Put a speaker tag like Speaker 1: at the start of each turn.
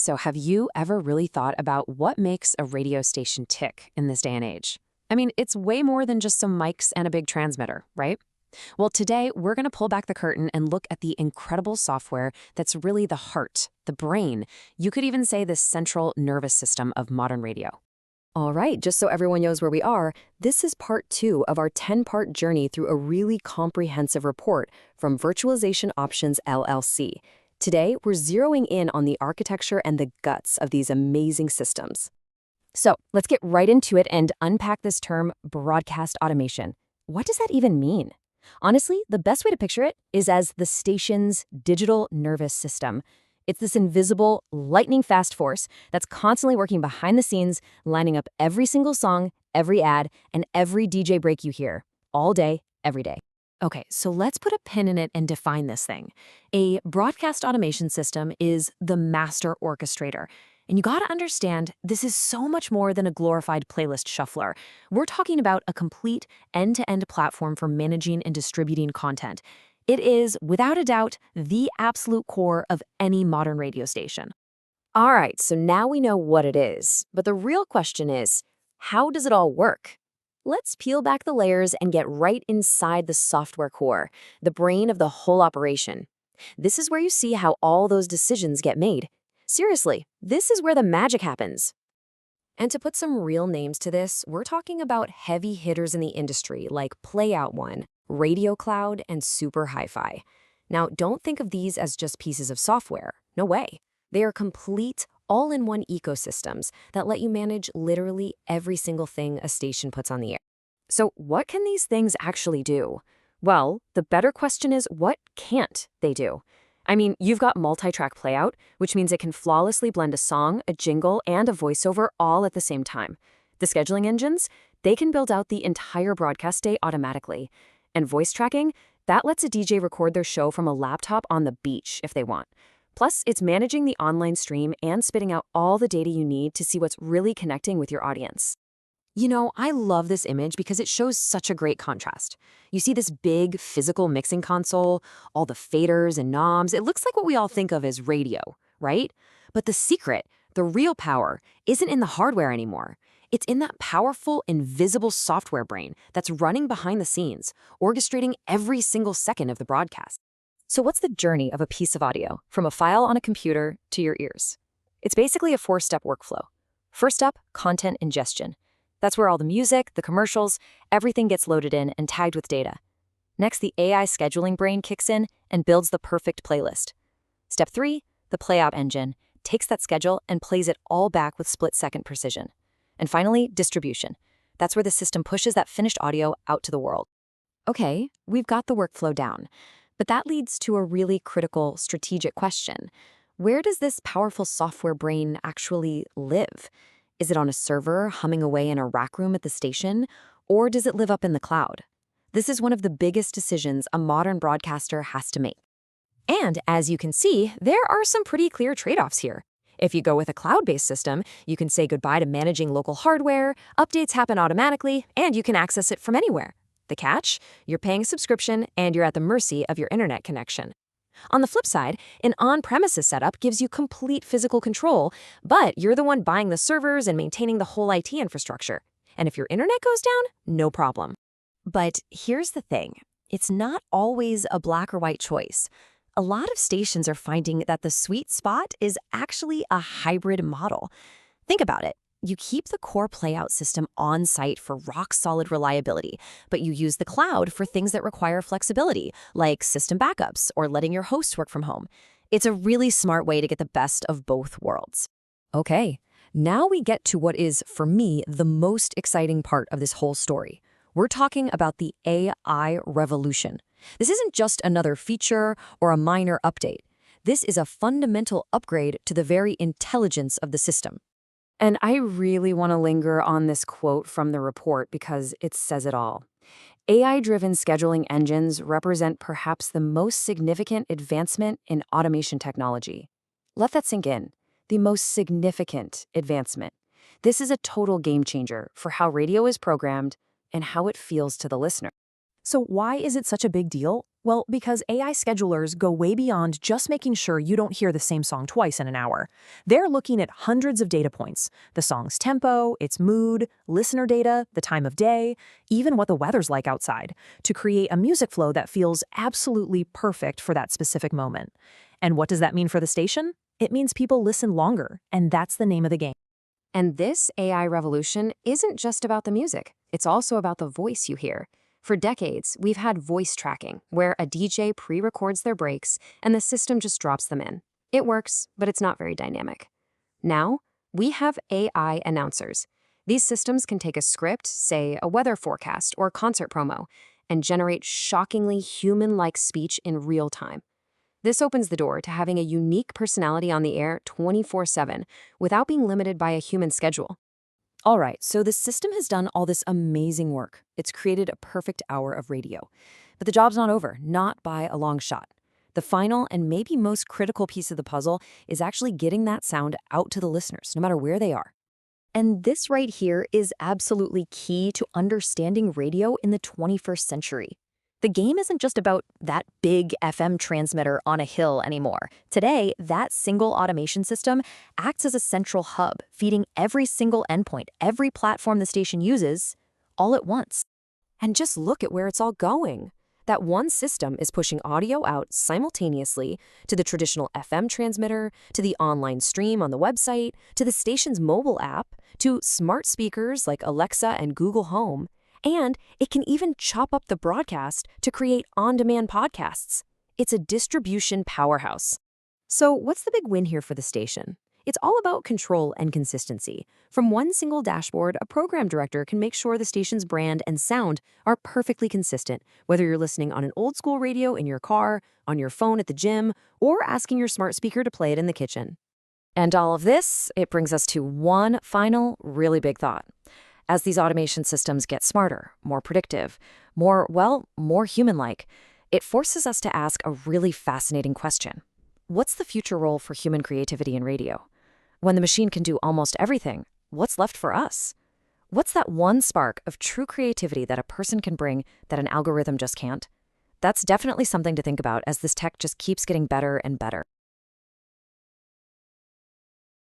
Speaker 1: So have you ever really thought about what makes a radio station tick in this day and age? I mean, it's way more than just some mics and a big transmitter, right? Well, today we're going to pull back the curtain and look at the incredible software that's really the heart, the brain. You could even say the central nervous system of modern radio.
Speaker 2: All right, just so everyone knows where we are, this is part 2 of our 10-part journey through a really comprehensive report from Virtualization Options LLC. Today, we're zeroing in on the architecture and the guts of these amazing systems. So let's get right into it and unpack this term, broadcast automation. What does that even mean? Honestly, the best way to picture it is as the station's digital nervous system. It's this invisible, lightning-fast force that's constantly working behind the scenes, lining up every single song, every ad, and every DJ break you hear, all day, every day.
Speaker 1: Okay, so let's put a pin in it and define this thing. A broadcast automation system is the master orchestrator. And you gotta understand, this is so much more than a glorified playlist shuffler. We're talking about a complete end-to-end platform for managing and distributing content. It is, without a doubt, the absolute core of any modern radio station.
Speaker 2: All right, so now we know what it is. But the real question is, how does it all work? Let's peel back the layers and get right inside the software core, the brain of the whole operation. This is where you see how all those decisions get made. Seriously, this is where the magic happens. And to put some real names to this, we're talking about heavy hitters in the industry like Play-Out-One, Radio Cloud, and Super Hi-Fi. Now, don't think of these as just pieces of software. No way. They are complete, all-in-one ecosystems that let you manage literally every single thing a station puts on the air. So what can these things actually do? Well, the better question is, what can't they do? I mean, you've got multi-track playout, which means it can flawlessly blend a song, a jingle, and a voiceover all at the same time. The scheduling engines, they can build out the entire broadcast day automatically. And voice tracking, that lets a DJ record their show from a laptop on the beach if they want. Plus, it's managing the online stream and spitting out all the data you need to see what's really connecting with your audience.
Speaker 1: You know, I love this image because it shows such a great contrast. You see this big physical mixing console, all the faders and knobs. It looks like what we all think of as radio, right? But the secret, the real power, isn't in the hardware anymore. It's in that powerful, invisible software brain that's running behind the scenes, orchestrating every single second of the broadcast.
Speaker 2: So what's the journey of a piece of audio, from a file on a computer to your ears? It's basically a 4-step workflow. First up, content ingestion. That's where all the music, the commercials, everything gets loaded in and tagged with data. Next, the AI scheduling brain kicks in and builds the perfect playlist. Step 3, the playout engine, takes that schedule and plays it all back with split-second precision. And finally, distribution. That's where the system pushes that finished audio out to the world. Okay, we've got the workflow down. But that leads to a really critical strategic question. Where does this powerful software brain actually live? Is it on a server humming away in a rack room at the station, or does it live up in the cloud? This is one of the biggest decisions a modern broadcaster has to make. And as you can see, there are some pretty clear trade-offs here. If you go with a cloud-based system, you can say goodbye to managing local hardware, updates happen automatically, and you can access it from anywhere. The catch? You're paying a subscription, and you're at the mercy of your internet connection. On the flip side, an on-premises setup gives you complete physical control, but you're the one buying the servers and maintaining the whole IT infrastructure. And if your internet goes down, no problem. But here's the thing. It's not always a black or white choice. A lot of stations are finding that the sweet spot is actually a hybrid model. Think about it. You keep the core playout system on site for rock-solid reliability, but you use the cloud for things that require flexibility, like system backups or letting your hosts work from home. It's a really smart way to get the best of both worlds. Okay, now we get to what is, for me, the most exciting part of this whole story. We're talking about the AI revolution. This isn't just another feature or a minor update. This is a fundamental upgrade to the very intelligence of the system. And I really want to linger on this quote from the report because it says it all. AI-driven scheduling engines represent perhaps the most significant advancement in automation technology. Let that sink in. The most significant advancement. This is a total game changer for how radio is programmed and how it feels to the listener.
Speaker 3: So why is it such a big deal? Well, because AI schedulers go way beyond just making sure you don't hear the same song twice in an hour. They're looking at hundreds of data points: the song's tempo, its mood, listener data, the time of day, even what the weather's like outside, to create a music flow that feels absolutely perfect for that specific moment. And what does that mean for the station? It means people listen longer, and that's the name of the game.
Speaker 1: And this AI revolution isn't just about the music. It's also about the voice you hear. For decades, we've had voice tracking, where a DJ pre-records their breaks and the system just drops them in. It works, but it's not very dynamic. Now, we have AI announcers. These systems can take a script, say a weather forecast or concert promo, and generate shockingly human-like speech in real time. This opens the door to having a unique personality on the air 24/7 without being limited by a human schedule.
Speaker 2: All right, so the system has done all this amazing work. It's created a perfect hour of radio. But the job's not over, not by a long shot. The final and maybe most critical piece of the puzzle is actually getting that sound out to the listeners, no matter where they are. And this right here is absolutely key to understanding radio in the 21st century. The game isn't just about that big FM transmitter on a hill anymore. Today, that single automation system acts as a central hub, feeding every single endpoint, every platform the station uses, all at once. And just look at where it's all going. That one system is pushing audio out simultaneously to the traditional FM transmitter, to the online stream on the website, to the station's mobile app, to smart speakers like Alexa and Google Home. And it can even chop up the broadcast to create on-demand podcasts. It's a distribution powerhouse. So what's the big win here for the station? It's all about control and consistency. From one single dashboard, a program director can make sure the station's brand and sound are perfectly consistent, whether you're listening on an old-school radio in your car, on your phone at the gym, or asking your smart speaker to play it in the kitchen. And all of this, it brings us to one final, really big thought. As these automation systems get smarter, more predictive, more human-like, it forces us to ask a really fascinating question. What's the future role for human creativity in radio? When the machine can do almost everything, what's left for us? What's that one spark of true creativity that a person can bring that an algorithm just can't? That's definitely something to think about as this tech just keeps getting better and better.